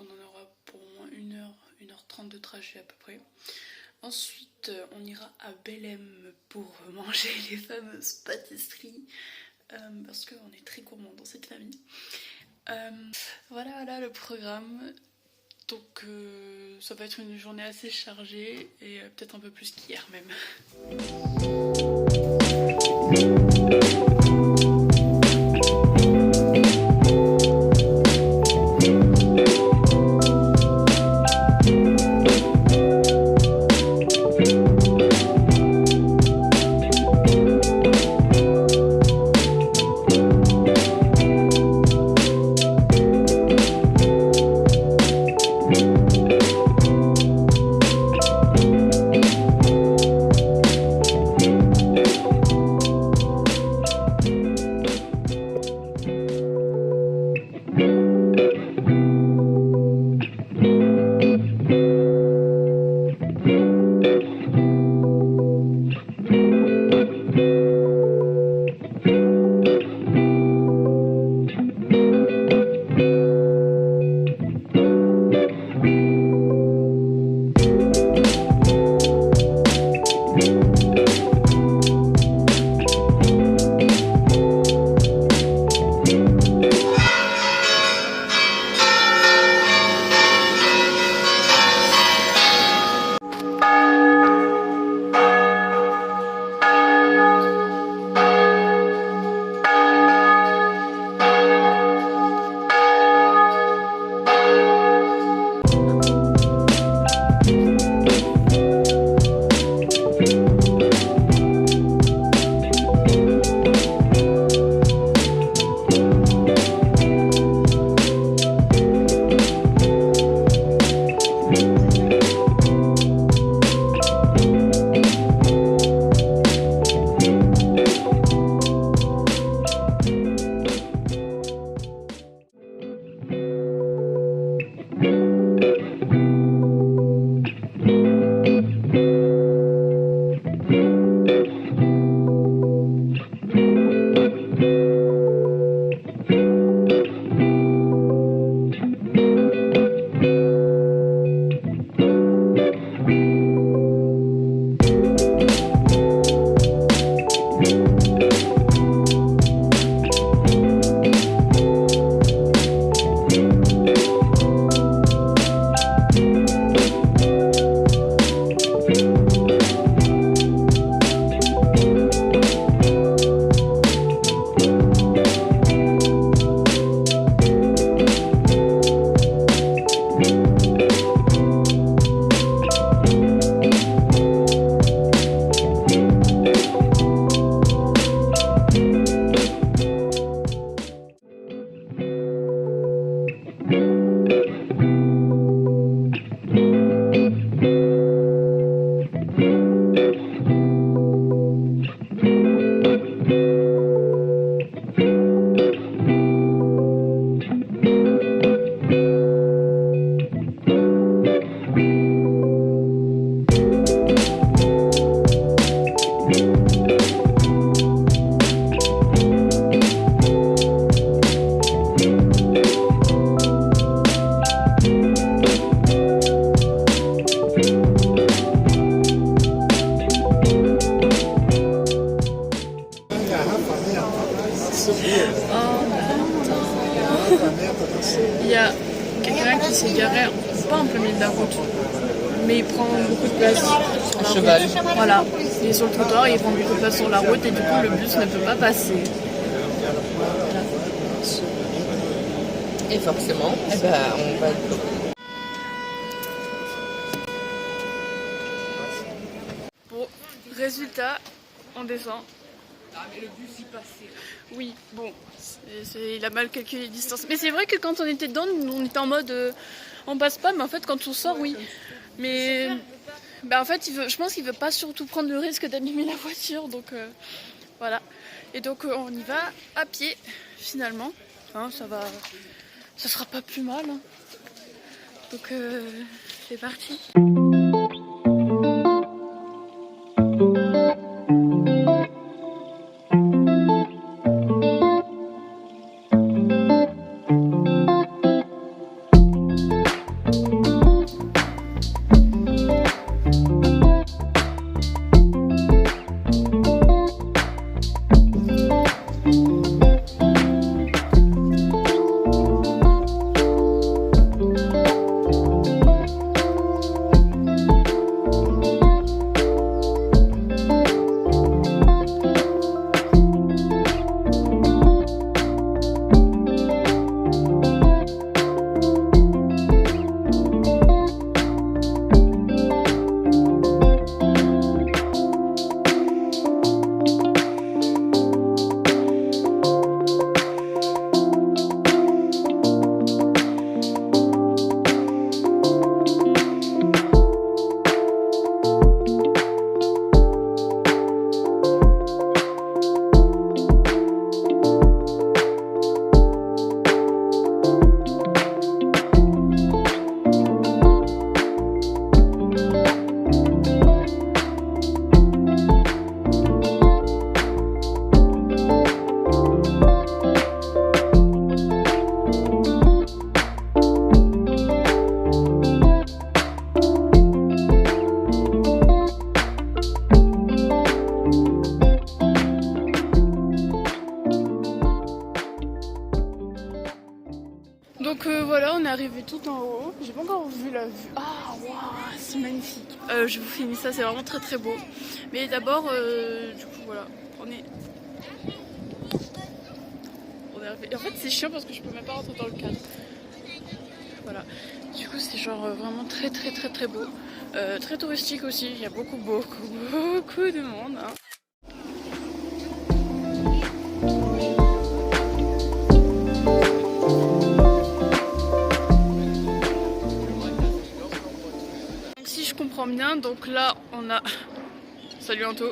qu'on en aura pour au moins 1h30 de trajet à peu près. Ensuite, on ira à Belém pour manger les fameuses pâtisseries parce qu'on est très gourmand dans cette famille. Voilà le programme. Donc ça va être une journée assez chargée et peut-être un peu plus qu'hier même. Il y a quelqu'un qui s'est garé, pas en plein milieu de la route, mais il prend beaucoup de place. Un cheval. Voilà, il est sur le trottoir, il prend beaucoup de place sur la route et du coup le bus ne peut pas passer. Voilà. Et forcément, on va... Bon, résultat, on descend. Ah mais le bus il passait. Oui, bon, il a mal calculé les distances. Mais c'est vrai que quand on était dedans, on était en mode on passe pas, mais en fait quand on sort, oui. Mais bah, en fait, je pense qu'il veut pas surtout prendre le risque d'abîmer la voiture, donc voilà. Et donc on y va à pied finalement. Hein, ça sera pas plus mal. Hein. Donc c'est parti. arrivé tout en haut. J'ai pas encore vu la vue. Ah, waouh, c'est magnifique. Je vous finis ça, c'est vraiment très très beau. Mais d'abord, du coup, voilà, on est arrivé. Et en fait, c'est chiant parce que je peux même pas rentrer dans le cadre. Voilà. Du coup, c'est genre vraiment très très très très beau. Très touristique aussi. Il y a beaucoup de monde. Hein. Bien, donc là on a salut Anto.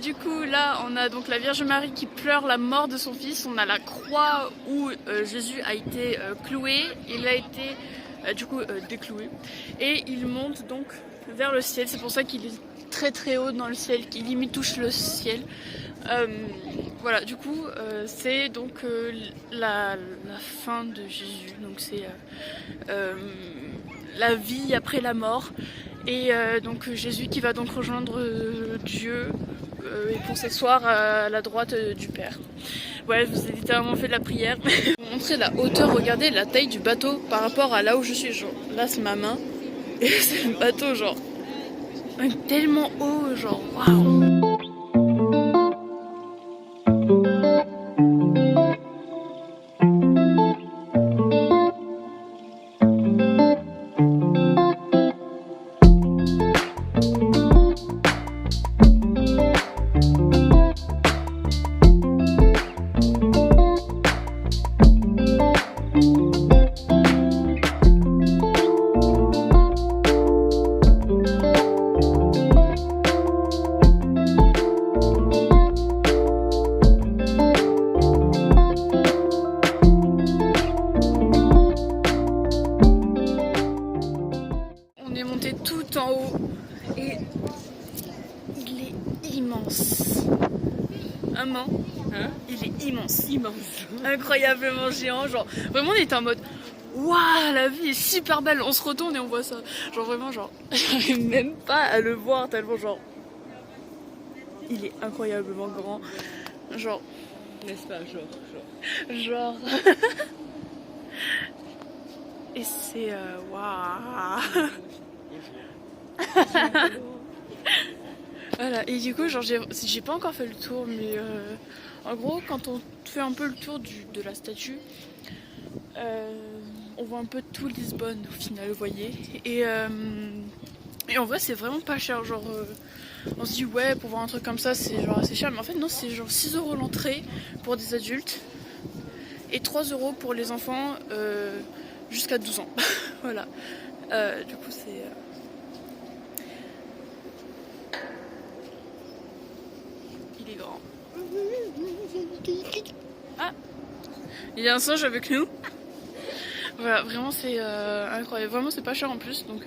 Du coup là on a donc la Vierge Marie qui pleure la mort de son fils, on a la croix où Jésus a été cloué, il a été du coup décloué et il monte donc vers le ciel, c'est pour ça qu'il est très très haut dans le ciel, qu'il limite touche le ciel. Voilà, du coup c'est donc la fin de Jésus, donc c'est la vie après la mort et donc Jésus qui va donc rejoindre Dieu et pour s'asseoir à la droite du Père. Ouais, je vous ai littéralement fait de la prière. Pour montrer la hauteur, regardez la taille du bateau par rapport à là où je suis. Genre, là c'est ma main et c'est le bateau genre tellement haut, genre waouh. Tout en haut et il est immense. Maman, hein? Il est immense. Incroyablement géant. Genre, vraiment, on était en mode waouh, la vie est super belle. On se retourne et on voit ça. Genre, vraiment, genre, j'arrive même pas à le voir tellement, genre, il est incroyablement grand. Genre, n'est-ce pas, genre. Et c'est waouh. Voilà, et du coup genre j'ai pas encore fait le tour, mais en gros quand on fait un peu le tour de la statue, on voit un peu tout Lisbonne au final, vous voyez, et en vrai c'est vraiment pas cher, genre on se dit ouais, pour voir un truc comme ça c'est genre assez cher, mais en fait non, c'est genre 6 € l'entrée pour des adultes et 3 € pour les enfants jusqu'à 12 ans. Voilà, du coup c'est il est grand. Ah, il y a un singe avec nous. Voilà, vraiment c'est incroyable. Vraiment c'est pas cher en plus. Donc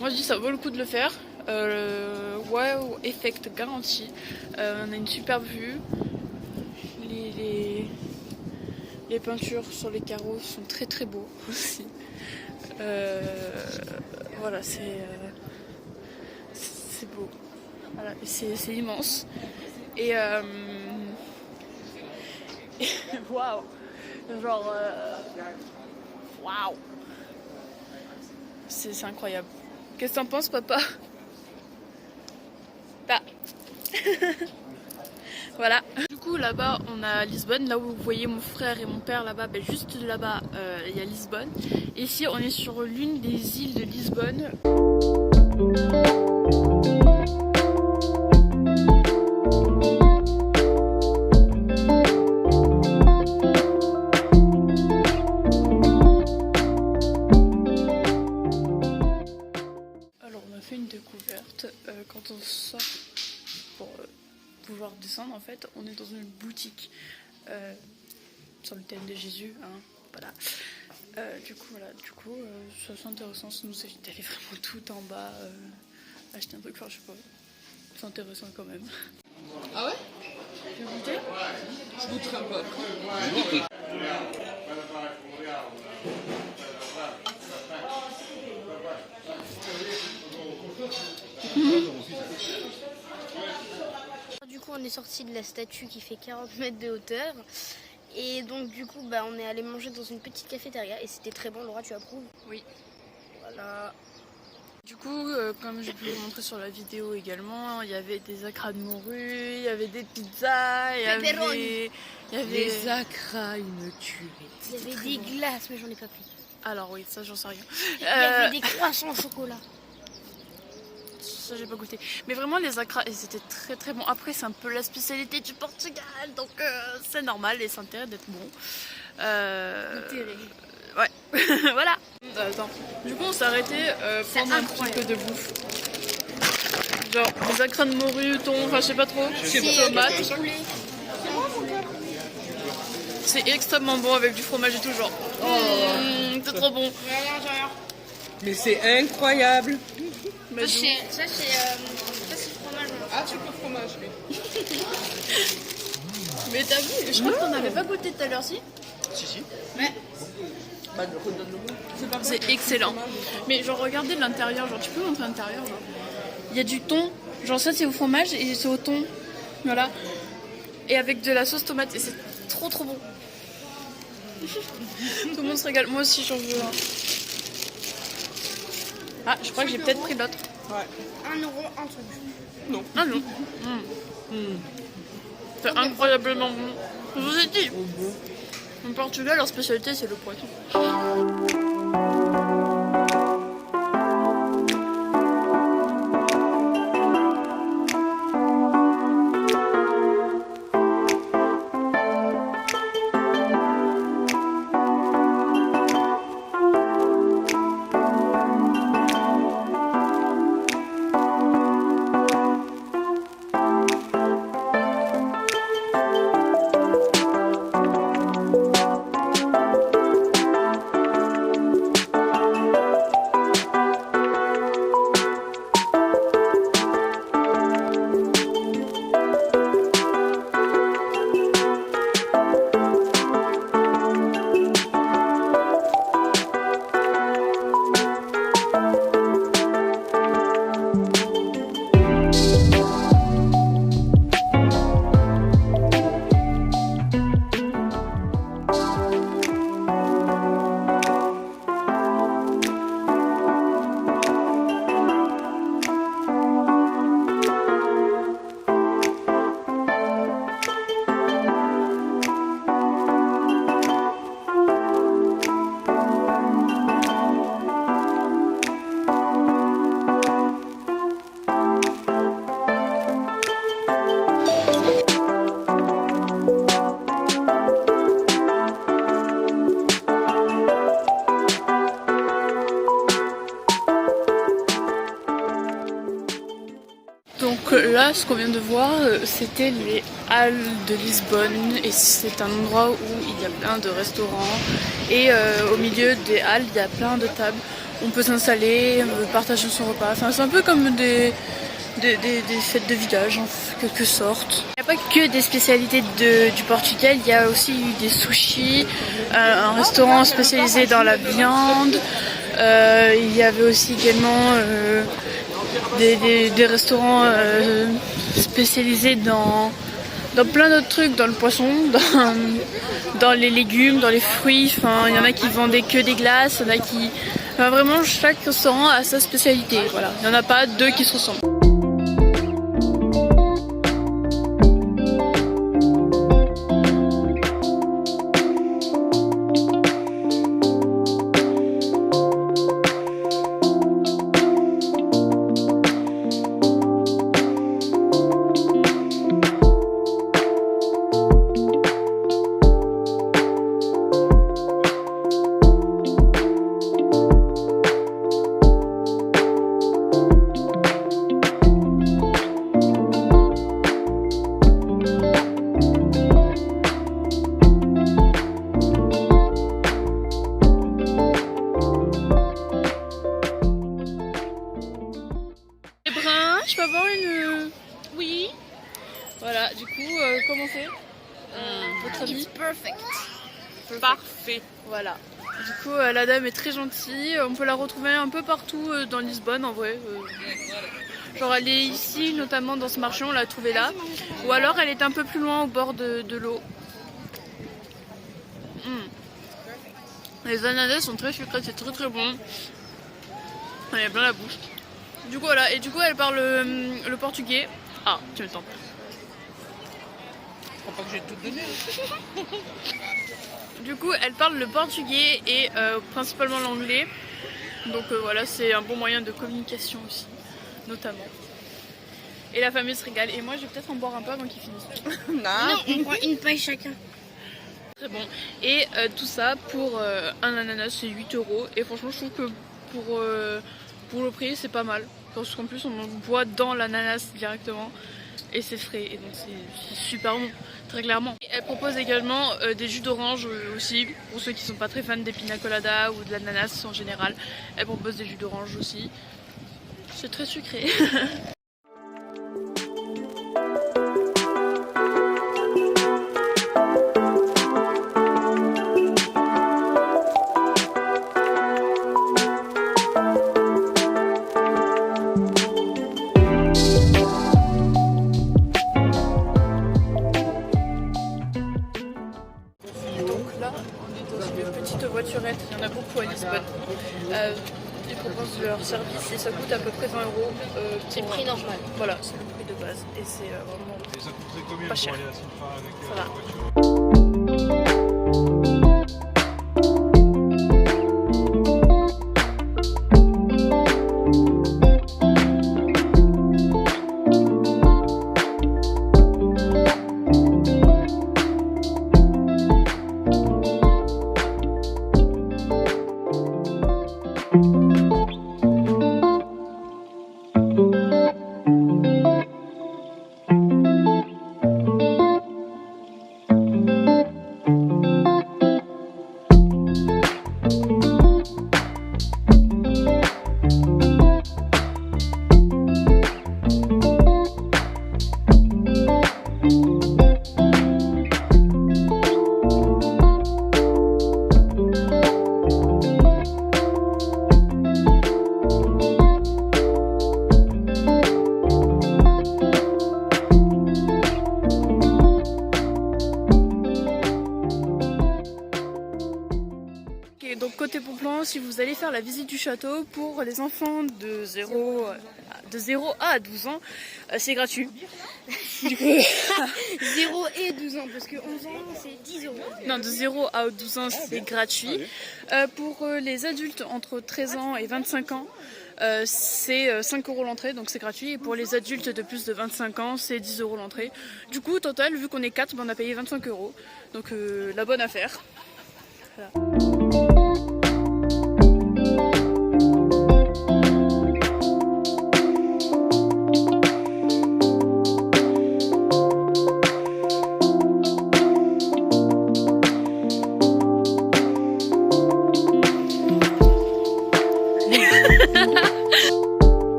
moi je dis ça vaut le coup de le faire. Wow, effect garanti. On a une superbe vue. Les peintures sur les carreaux sont très très beaux aussi. Voilà, c'est beau. Voilà, c'est immense. Et waouh, genre waouh, c'est incroyable. Qu'est-ce que t'en penses, papa? Ah. Voilà. Du coup là-bas on a Lisbonne, là où vous voyez mon frère et mon père là-bas, ben, juste là-bas il y a Lisbonne. Et ici on est sur l'une des îles de Lisbonne. Alors on a fait une découverte quand on sort pour pouvoir descendre, en fait on est dans une boutique sur le thème de Jésus, hein, voilà. Du coup c'est intéressant, ça nous évite d'aller vraiment tout en bas acheter un truc, enfin je sais pas, c'est intéressant quand même. Ah ouais? Tu veux goûter? Je goûterai un peu. Du coup on est sorti de la statue qui fait 40 mètres de hauteur Et donc du coup, bah, on est allé manger dans une petite cafétéria et c'était très bon. Laura, tu approuves? Oui. Voilà. Du coup, comme j'ai pu vous montrer sur la vidéo également, il y avait des acras de morue, il y avait des pizzas, il y avait... Les acras, une tuerie. Il y avait des glaces, mais j'en ai pas pris. Alors oui, ça j'en sais rien. Il y avait des croissants au chocolat. Ça j'ai pas goûté. Mais vraiment les acras, et c'était très très bon. Après c'est un peu la spécialité du Portugal, donc c'est normal et c'est intérêt d'être bon. Ouais, voilà. Attends. Du coup on s'est arrêté prendre un petit peu de bouffe. Genre des acras de morue, thon, enfin je sais pas trop. Tomates. C'est extrêmement bon avec du fromage et tout genre. C'est trop bon. Mais c'est incroyable. Mais Ça c'est fromage. Ah, tu peux fromage, oui. Mais t'as vu, je crois que t'en avais pas goûté tout à l'heure, si? Si. Ouais. Bah, redonne-le-moi. C'est excellent. Mais genre regardez l'intérieur, genre tu peux montrer l'intérieur, genre. Il y a du thon, genre ça c'est au fromage et c'est au thon. Voilà. Et avec de la sauce tomate et c'est trop trop bon. Tout le monde se régale, moi aussi j'en veux un. Ah, je crois que j'ai peut-être pris l'autre. Ouais. 1 euro, un truc. Non. Ah non. C'est incroyablement bon. Je vous ai dit. En Portugal, leur spécialité c'est le poisson. Donc là, ce qu'on vient de voir, c'était les halles de Lisbonne et c'est un endroit où il y a plein de restaurants et au milieu des halles, il y a plein de tables. On peut s'installer, partager son repas. Enfin, c'est un peu comme des fêtes de village en quelque sorte. Il n'y a pas que des spécialités du Portugal, il y a aussi des sushis, un restaurant spécialisé dans la viande. Il y avait aussi également des restaurants spécialisés dans plein d'autres trucs, dans le poisson, dans les légumes, dans les fruits. Enfin, il y en a qui vendaient que des glaces, il y en a qui... Enfin, vraiment, chaque restaurant a sa spécialité. Voilà. Il n'y en a pas deux qui se ressemblent. Je peux avoir une... Oui. Voilà, du coup, comment c'est votre avis? Perfect. Parfait. Voilà. Du coup, la dame est très gentille. On peut la retrouver un peu partout dans Lisbonne, en vrai. Genre, elle est ici, notamment dans ce marché, on l'a trouvée là. Ou alors, elle est un peu plus loin au bord de l'eau. Les ananas sont très sucrés, c'est très très bon. Il y a plein la bouche. Du coup voilà, et du coup elle parle le portugais. Ah, tu me tentes. Je crois pas que j'ai tout donné. Du coup elle parle le portugais et principalement l'anglais. Donc voilà, c'est un bon moyen de communication aussi, notamment. Et la famille se régale. Et moi je vais peut-être en boire un peu avant qu'ils finissent. Non, on prend une paille chacun. Très bon. Et tout ça pour un ananas, c'est 8 €. Et franchement, je trouve que pour le prix, c'est pas mal. Parce qu'en plus, on en boit dans l'ananas directement. Et c'est frais. Et donc, c'est super bon, très clairement. Et elle propose également des jus d'orange aussi. Pour ceux qui sont pas très fans des pina colada ou de l'ananas en général. Elle propose des jus d'orange aussi. C'est très sucré. Voiturette, il y en a beaucoup à Lisbonne. Ils proposent leur service et ça coûte à peu près 20 €. C'est le prix normal. Voilà, c'est le prix de base et c'est vraiment Et ça coûterait combien pas pour cher. aller à Sintra avec Ça la va. voiture? Donc côté bon plan, si vous allez faire la visite du château pour les enfants de 0 à 12 ans, c'est gratuit. Du coup, 0 et 12 ans, parce que 11 ans, c'est 10 €. non, de 0 à 12 ans, c'est gratuit. Pour les adultes entre 13 ans et 25 ans, c'est 5 € l'entrée, donc c'est gratuit. Et pour les adultes de plus de 25 ans, c'est 10 € l'entrée. Du coup, au total, vu qu'on est 4, on a payé 25 €. Donc la bonne affaire. Voilà.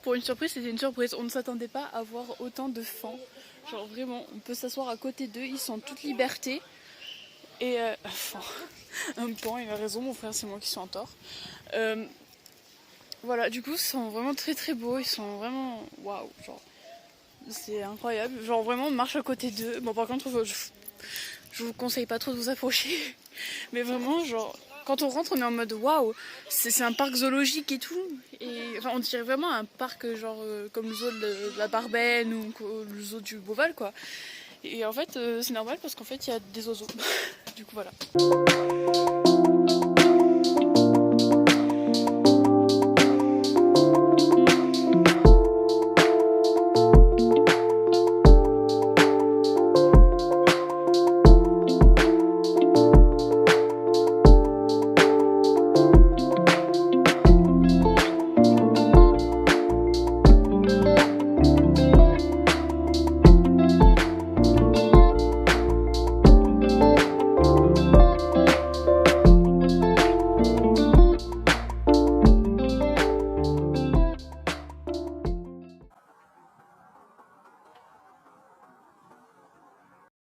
Pour une surprise, c'était une surprise. On ne s'attendait pas à voir autant de fans. Genre vraiment, on peut s'asseoir à côté d'eux, ils sont en toute liberté. Et enfin, un pan, il a raison, mon frère, c'est moi qui suis en tort. Voilà, du coup, ils sont vraiment très très beaux, ils sont vraiment waouh, genre c'est incroyable. Genre vraiment, on marche à côté d'eux. Bon, par contre, je vous conseille pas trop de vous approcher, mais vraiment, genre. Quand on rentre, on est en mode waouh, c'est un parc zoologique et tout. Et enfin, on dirait vraiment un parc genre comme le zoo de la Barbenne ou le zoo du Beauval, quoi. Et en fait, c'est normal parce qu'en fait, il y a des oiseaux. Du coup, voilà.